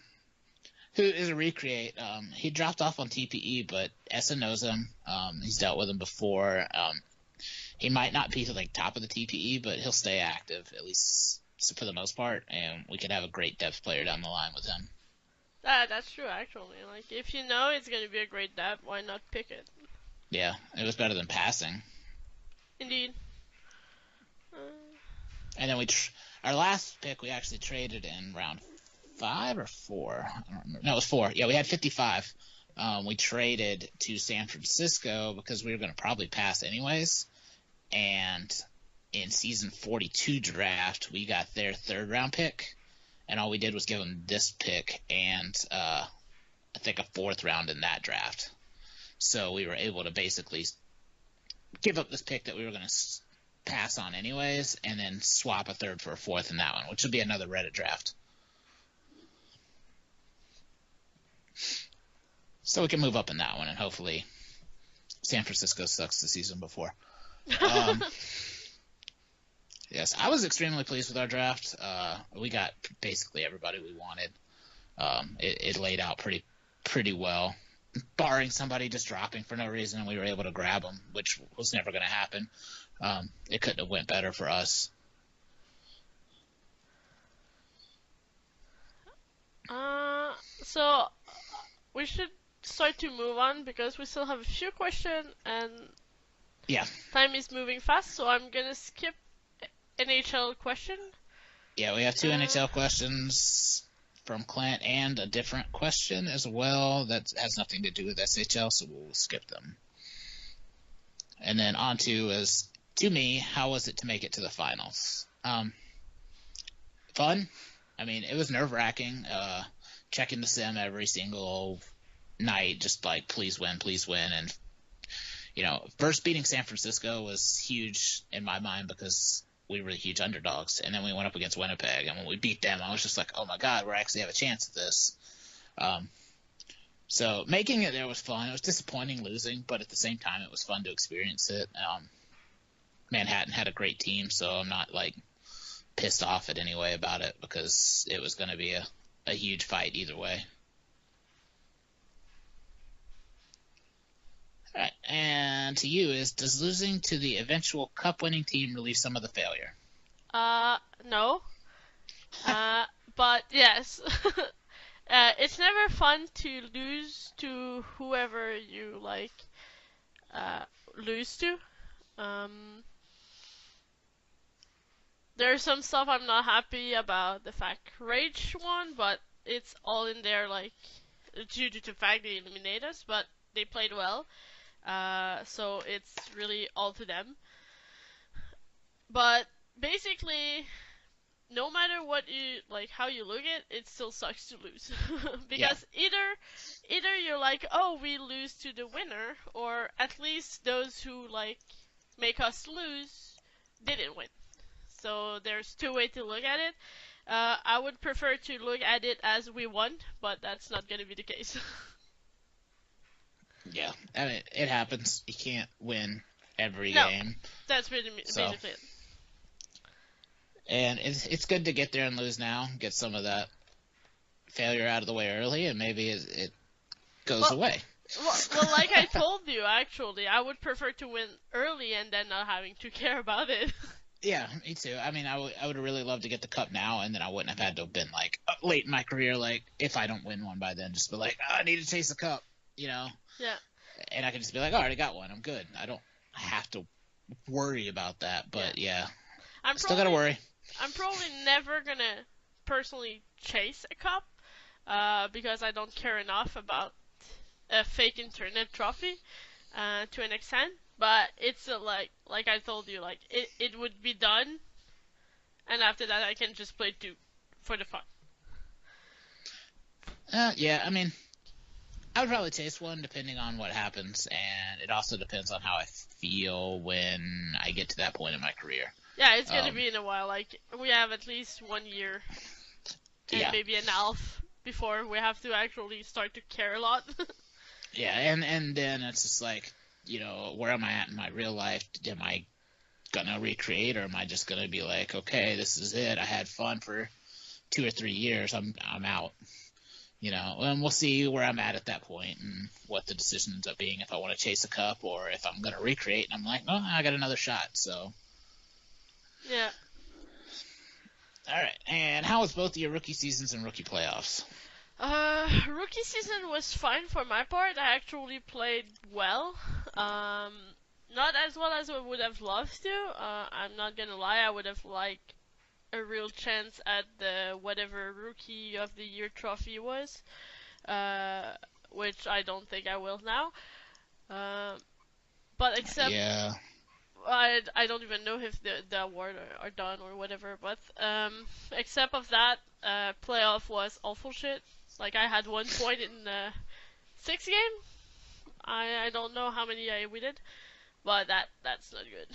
Who is a recreate. He dropped off on TPE, but Essa knows him. He's dealt with him before. He might not be like top of the TPE, but he'll stay active, at least for the most part, and we could have a great depth player down the line with him. That's true, actually. Like, if you know it's going to be a great depth, why not pick it? Yeah, it was better than passing. Indeed. And then our last pick we actually traded in round 5 or 4. I don't remember. No, it was 4. Yeah, we had 55. We traded to San Francisco because we were going to probably pass anyways. And in season 42 draft, we got their 3rd round pick. And all we did was give them this pick and I think a 4th round in that draft. So we were able to basically give up this pick that we were going to pass on anyways and then swap a 3rd for a 4th in that one, which would be another Reddit draft. So we can move up in that one, and hopefully San Francisco sucks the season before. Yes, I was extremely pleased with our draft. We got basically everybody we wanted. It laid out pretty well, barring somebody just dropping for no reason, and we were able to grab them, which was never going to happen. It couldn't have went better for us. So we should start to move on because we still have a few questions and Yeah. time is moving fast. So I'm gonna skip NHL question. Yeah, we have two NHL questions from Clint and a different question as well that has nothing to do with SHL, so we'll skip them. And then on to me, how was it to make it to the finals? Fun. I mean, it was nerve-wracking, checking the sim every single night, just like, please win. And, first beating San Francisco was huge in my mind because we were the huge underdogs. And then we went up against Winnipeg, and when we beat them, I was just like, oh my God, we actually have a chance at this. So making it there was fun. It was disappointing losing, but at the same time, it was fun to experience it. Manhattan had a great team, so I'm not like pissed off at any way about it because it was going to be a huge fight either way. All right, and to you does losing to the eventual cup-winning team relieve some of the failure? No. But yes. It's never fun to lose to whoever you like lose to. There's some stuff I'm not happy about the fact Rage won, but it's all in there like due to the fact they eliminated us, but they played well. So it's really all to them. But basically, no matter what you like, how you look at it, it still sucks to lose because either you're like, oh, we lose to the winner, or at least those who like make us lose didn't win. So there's two ways to look at it. I would prefer to look at it as we won, but that's not going to be the case. Yeah, I mean, it happens. You can't win every No, game. That's basically it. And it's good to get there and lose now, get some of that failure out of the way early, and maybe it goes away. Well, like I told you, actually, I would prefer to win early and then not having to care about it. Yeah, me too. I mean, I would really love to get the cup now, and then I wouldn't have had to have been like late in my career, like if I don't win one by then, just be like, oh, I need to chase a cup, Yeah. And I can just be like, I already got one, I'm good. I don't have to worry about that, but yeah, I'm still gotta worry. I'm probably never gonna personally chase a cup, because I don't care enough about a fake internet trophy, to an extent. But it's like I told you, like it would be done, and after that I can just play two for the fun. Yeah, I mean, I would probably chase one depending on what happens, and it also depends on how I feel when I get to that point in my career. Yeah, it's gonna be in a while. Like we have at least 1 year and maybe an half before we have to actually start to care a lot. Yeah, and then it's just like, where am I at in my real life? Am I gonna recreate, or am I just gonna be like, okay, this is it. I had fun for 2 or 3 years. I'm out. And we'll see where I'm at that point and what the decision ends up being, if I want to chase a cup or if I'm gonna recreate. And I'm like, oh, I got another shot. So. Yeah. All right. And how was both of your rookie seasons and rookie playoffs? Rookie season was fine for my part. I actually played well. Not as well as I would have loved to. I'm not gonna lie. I would have liked a real chance at the whatever Rookie of the Year trophy was, which I don't think I will now. But except I don't even know if the award are done or whatever. But except of that, playoff was awful shit. Like I had 1 point in the 6th game. I don't know how many we did, but that's not good.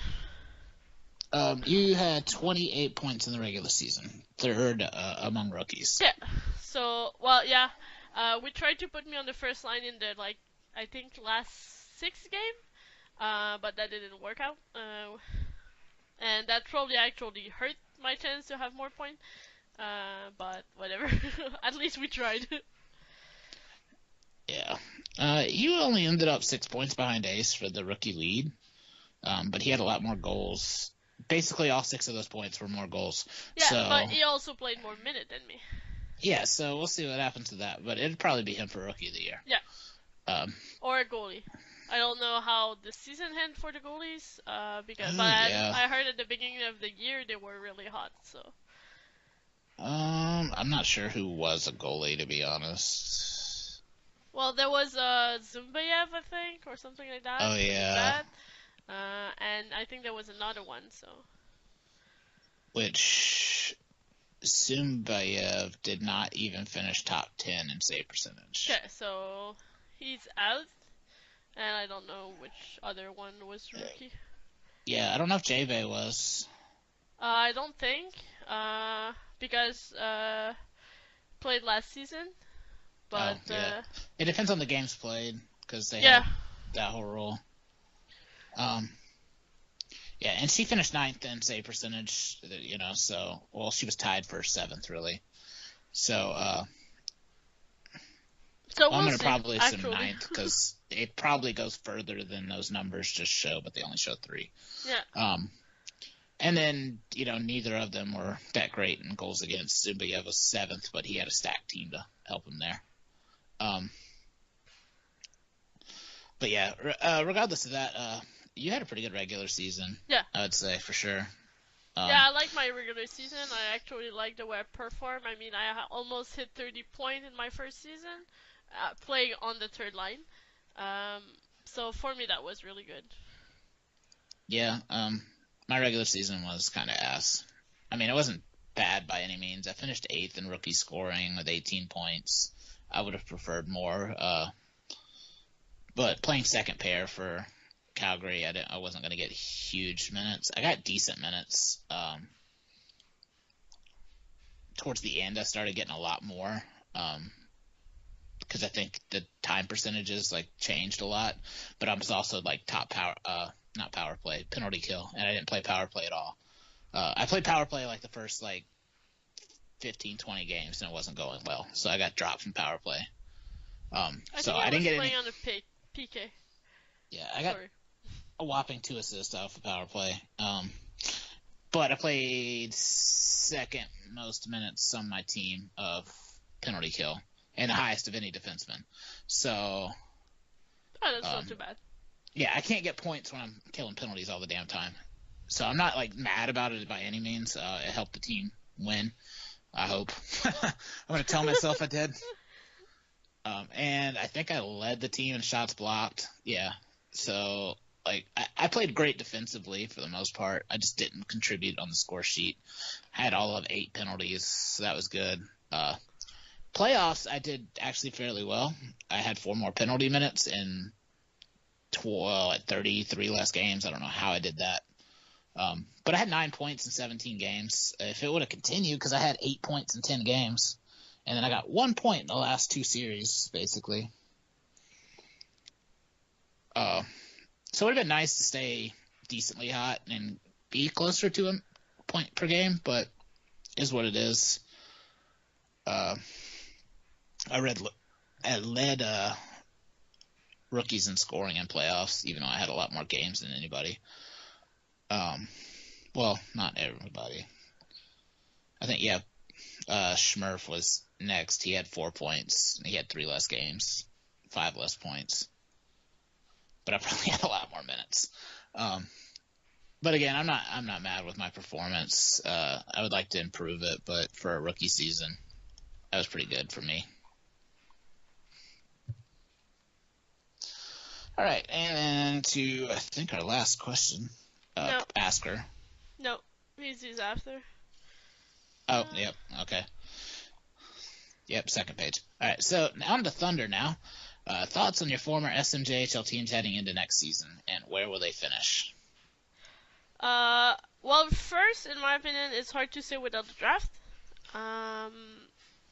You had 28 points in the regular season, third among rookies. Yeah. So, well, yeah. We tried to put me on the first line in the I think last 6th game, but that didn't work out. and that probably actually hurt my chance to have more points. But whatever. At least we tried. Yeah. You only ended up 6 points behind Ace for the rookie lead, but he had a lot more goals. Basically, all 6 of those points were more goals. Yeah, so, but he also played more minutes than me. Yeah, so we'll see what happens to that, but it'd probably be him for Rookie of the Year. Yeah. Or a goalie. I don't know how the season ended for the goalies, Yeah. I heard at the beginning of the year they were really hot, so. I'm not sure who was a goalie, to be honest. Well, there was Zumbayev, I think, or something like that. Oh, yeah. And I think there was another one, so. Which Zumbayev did not even finish top 10 in save percentage. Okay, so he's out, and I don't know which other one was rookie. Yeah, I don't know if J-Bay was. I don't think, because played last season, but yeah. It depends on the games played, because they have that whole rule. Yeah, and she finished 9th in save percentage, so, well, she was tied for 7th, really. So, I'm going to probably assume 9th, because it probably goes further than those numbers just show, but they only show 3. Yeah. And then, neither of them were that great in goals against. Zumbayev was 7th, but he had a stacked team to help him there. But yeah, regardless of that, you had a pretty good regular season. Yeah. I would say, for sure. Yeah, I like my regular season. I actually like the way I perform. I mean, I almost hit 30 points in my first season, playing on the third line. So for me, that was really good. Yeah, my regular season was kind of ass. I mean, it wasn't bad by any means. I finished 8th in rookie scoring with 18 points. I would have preferred more. But playing second pair for Calgary, I wasn't going to get huge minutes. I got decent minutes. Towards the end, I started getting a lot more because I think the time percentages changed a lot. But I was also top power, not power play, penalty kill, and I didn't play power play at all. I played power play the first 15, 20 games, and it wasn't going well, so I got dropped from power play. So I didn't get playing any. On the PK. Yeah, I got a whopping 2 assists off of power play. But I played second most minutes on my team of penalty kill and the highest of any defenseman. So. That's not too bad. Yeah, I can't get points when I'm killing penalties all the damn time. So I'm not mad about it by any means. It helped the team win. I hope. I'm going to tell myself I did. And I think I led the team in shots blocked. Yeah. So, I played great defensively for the most part. I just didn't contribute on the score sheet. I had all of 8 penalties, so that was good. Playoffs, I did actually fairly well. I had 4 more penalty minutes in 33 less games. I don't know how I did that. But I had 9 points in 17 games. If it would have continued, because I had 8 points in 10 games, and then I got 1 point in the last 2 series, basically. So it would have been nice to stay decently hot and be closer to a point per game, but is what it is. I led rookies in scoring in playoffs, even though I had a lot more games than anybody. Well, not everybody. I think, Schmurf was next. He had 4 points. He had 3 less games, 5 less points. But I probably had a lot more minutes. But again, I'm not mad with my performance. I would like to improve it, but for a rookie season, that was pretty good for me. All right, and to, I think, our last question. No. Ask her. No, he's after. Oh, yep, okay. Yep, second page. All right, so on to Thunder now. Thoughts on your former SMJHL teams heading into next season, and where will they finish? Well, first, in my opinion, it's hard to say without the draft.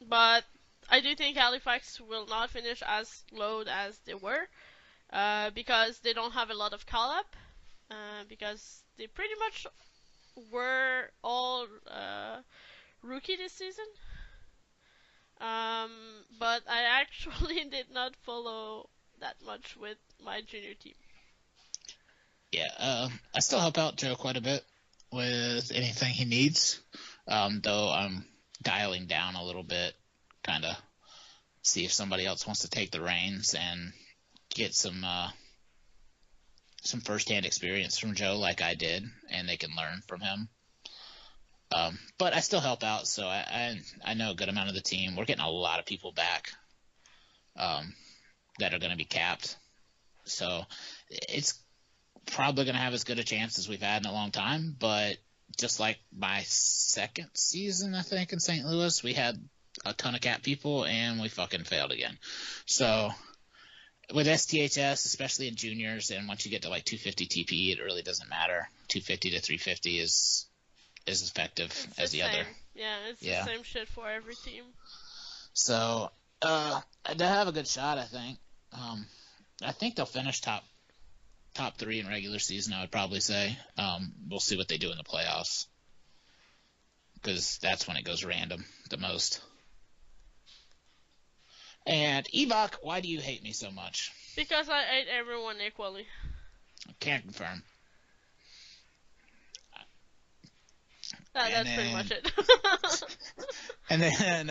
But I do think Halifax will not finish as low as they were, because they don't have a lot of call-up, because they pretty much were all rookie this season. But I actually did not follow that much with my junior team. Yeah, I still help out Joe quite a bit with anything he needs, though I'm dialing down a little bit, kind of see if somebody else wants to take the reins and get some firsthand experience from Joe like I did, and they can learn from him. But I still help out, so I know a good amount of the team. We're getting a lot of people back that are going to be capped. So it's probably going to have as good a chance as we've had in a long time. But just like my second season, I think, in St. Louis, we had a ton of cap people, and we fucking failed again. So with STHS, especially in juniors, and once you get to like 250 TPE, it really doesn't matter. 250 to 350 is effective it's as the other. Yeah, it's the same shit for every team. So they have a good shot, I think. I think they'll finish top 3 in regular season, I would probably say. We'll see what they do in the playoffs, because that's when it goes random the most. And Evok, why do you hate me so much? Because I hate everyone equally. Can't confirm. That's pretty much it. And then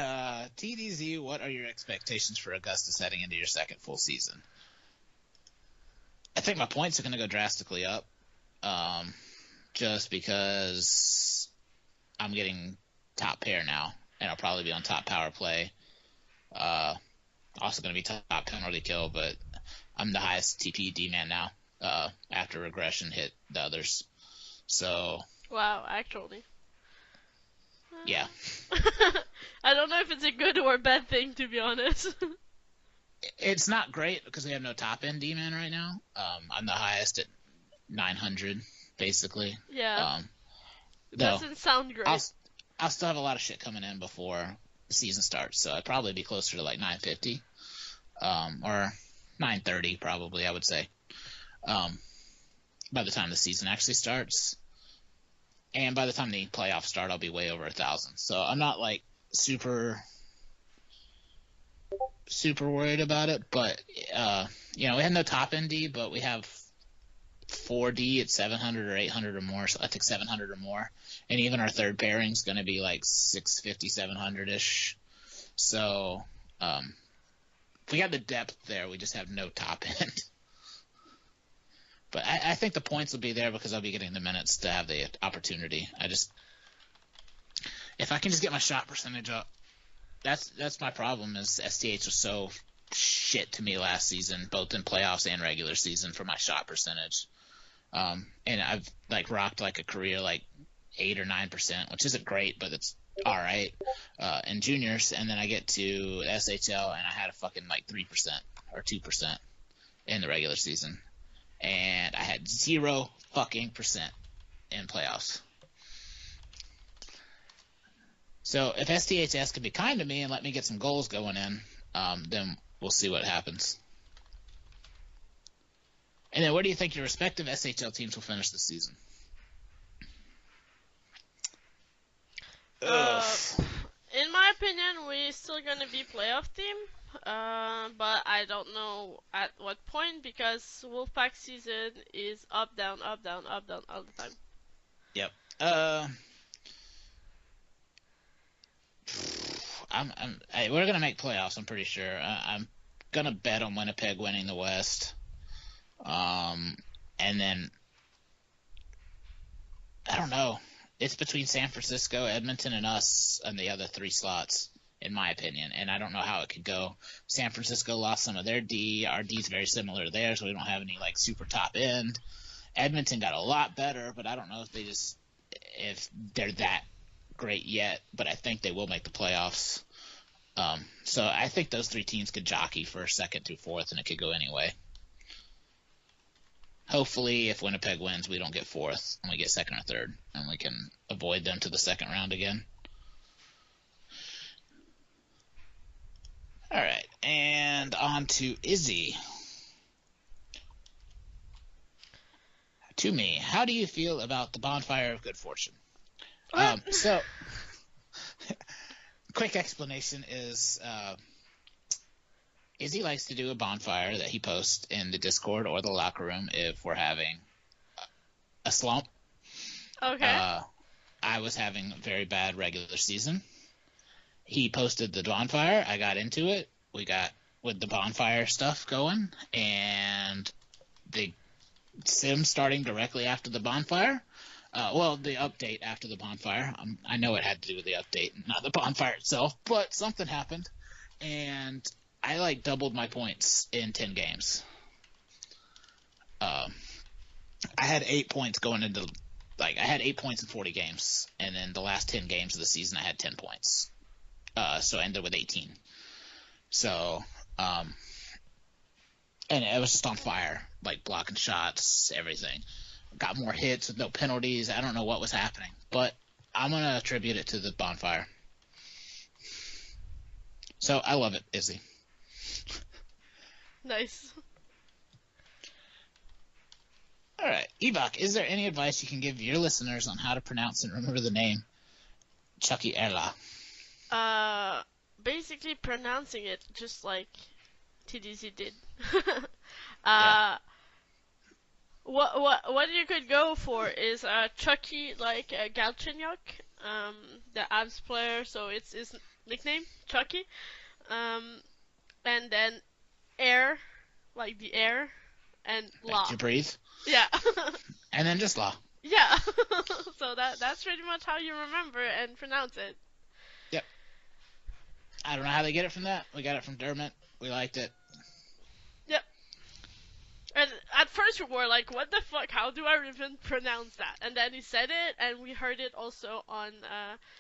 TDZ, what are your expectations for Augustus heading into your second full season? I think my points are going to go drastically up, just because I'm getting top pair now, and I'll probably be on top power play. Also going to be top penalty kill, but I'm the highest TP D-man now after regression hit the others. So wow, actually. Yeah. I don't know if it's a good or a bad thing, to be honest. It's not great because we have no top end D-man right now. I'm the highest at 900, basically. Yeah. Doesn't sound great. I'll still have a lot of shit coming in before the season starts, so I'd probably be closer to like 950, or 930 probably, I would say, by the time the season actually starts. And by the time the playoffs start, I'll be way over 1,000. So I'm not like super worried about it. But we have no top end D, but we have 4D at 700 or 800 or more. So I think 700 or more. And even our third pairing is going to be like 650, 700 ish. So we got the depth there. We just have no top end. But I think the points will be there because I'll be getting the minutes to have the opportunity. If I can just get my shot percentage up, that's my problem. Is STH was so shit to me last season, both in playoffs and regular season, for my shot percentage. And I've like rocked like a career like 8 or 9%, which isn't great, but it's all right in juniors. And then I get to SHL and I had a fucking like 3% or 2% in the regular season. And I had 0 fucking percent in playoffs. So if STHS can be kind to me and let me get some goals going in, then we'll see what happens. And then where do you think your respective SHL teams will finish this season? In my opinion, we're still gonna be playoff team. But I don't know at what point, because Wolfpack season is up, down, up, down, up, down all the time. Yep. We're gonna make playoffs. I'm pretty sure. I'm gonna bet on Winnipeg winning the West. And then I don't know. It's between San Francisco, Edmonton, and us and the other 3 slots, in my opinion. And I don't know how it could go. San Francisco lost some of their D. Our D is very similar to theirs, so we don't have any like super top end. Edmonton got a lot better, but I don't know if they're that great yet. But I think they will make the playoffs. So I think those 3 teams could jockey for 2nd through 4th, and it could go anyway. Hopefully, if Winnipeg wins, we don't get 4th, and we get 2nd or 3rd, and we can avoid them to the 2nd round again. All right, and on to Izzy. to me, how do you feel about the bonfire of good fortune? So, quick explanation is Izzy likes to do a bonfire that he posts in the Discord or the locker room if we're having a slump. Okay. I was having a very bad regular season. He posted the bonfire. I got into it. We got with the bonfire stuff going, and the sim starting directly after the bonfire. The update after the bonfire. I know it had to do with the update, not the bonfire itself, but something happened, and I doubled my points in 10 games. I had 8 points going into I had 8 points in 40 games, and then the last 10 games of the season I had 10 points. So I ended with 18. So, and it was just on fire, blocking shots, everything. Got more hits with no penalties. I don't know what was happening, but I'm going to attribute it to the bonfire. So I love it, Izzy. Nice. All right, Evok, is there any advice you can give your listeners on how to pronounce and remember the name Tiocfaidh? Basically pronouncing it just like TDZ did. Yeah. What you could go for is Chucky, like Galchenyuk, the Avs player, so it's his nickname, Chucky. And then air, like the air, and Like la. to breathe. Yeah. And then just la. Yeah. So that's pretty much how you remember and pronounce it. Yep. I don't know how they get it from that. We got it from Dermot. We liked it. Yep. And at first we were like, what the fuck? How do I even pronounce that? And then he said it, and we heard it also on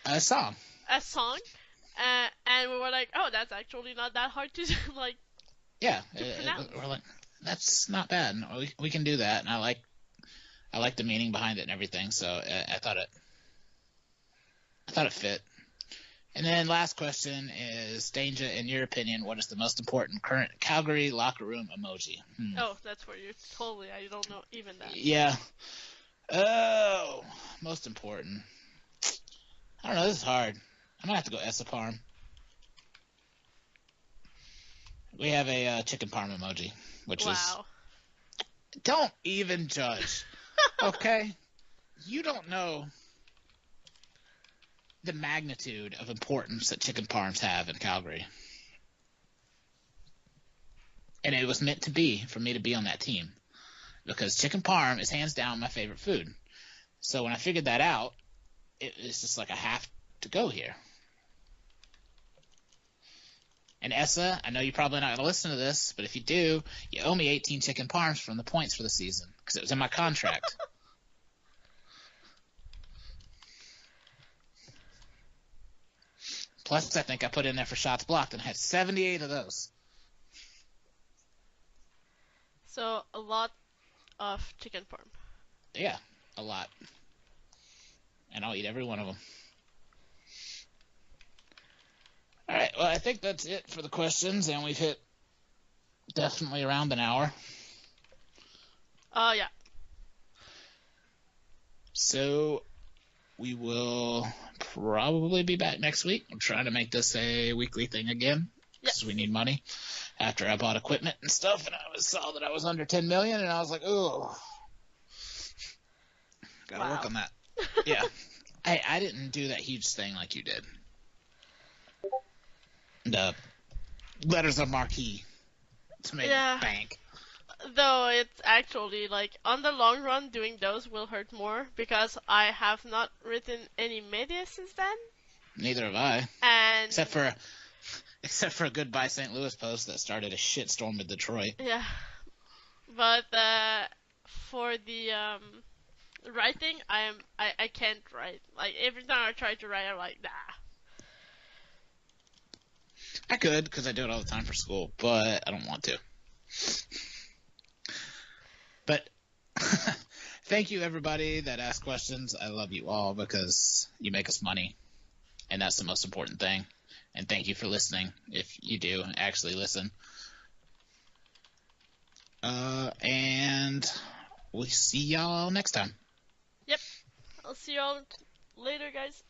a song. And we were like, oh, that's actually not that hard to like. Yeah. To pronounce. We're like, that's not bad. We can do that, and I like the meaning behind it and everything. So I thought it fit. And then last question is, Danger, in your opinion, what is the most important current Calgary locker room emoji? Oh, that's for you. Totally. I don't know even that. Yeah. Oh, most important. I don't know. This is hard. I'm going to have to go Essaparm. We have a chicken parm emoji, which is... Don't even judge. Okay? You don't know the magnitude of importance that chicken parms have in Calgary. And it was meant to be for me to be on that team, because chicken parm is hands down my favorite food. So when I figured that out, it was just like I have to go here. And Essa, I know you're probably not going to listen to this, but if you do, you owe me 18 chicken parms from the points for the season, because it was in my contract. Plus, I think I put in there for shots blocked and had 78 of those. So, a lot of chicken parm. Yeah, a lot. And I'll eat every one of them. All right, well, I think that's it for the questions, and we've hit definitely around an hour. Yeah. So we will probably be back next week. I'm trying to make this a weekly thing again, because we need money. After I bought equipment and stuff, and I saw that I was under 10 million, and I was like, oh, gotta work on that. Yeah. I didn't do that huge thing like you did. The letters of marquee to make bank. Though it's actually, on the long run, doing those will hurt more, because I have not written any media since then. Neither have I. And Except for a Goodbye St. Louis post that started a shitstorm in Detroit. Yeah. But for the writing, I can't write. Every time I try to write, I'm like, nah. I could, because I do it all the time for school, but I don't want to. But thank you, everybody that asked questions. I love you all, because you make us money, and that's the most important thing. And thank you for listening, if you do actually listen. And we'll see y'all next time. Yep. I'll see y'all later, guys.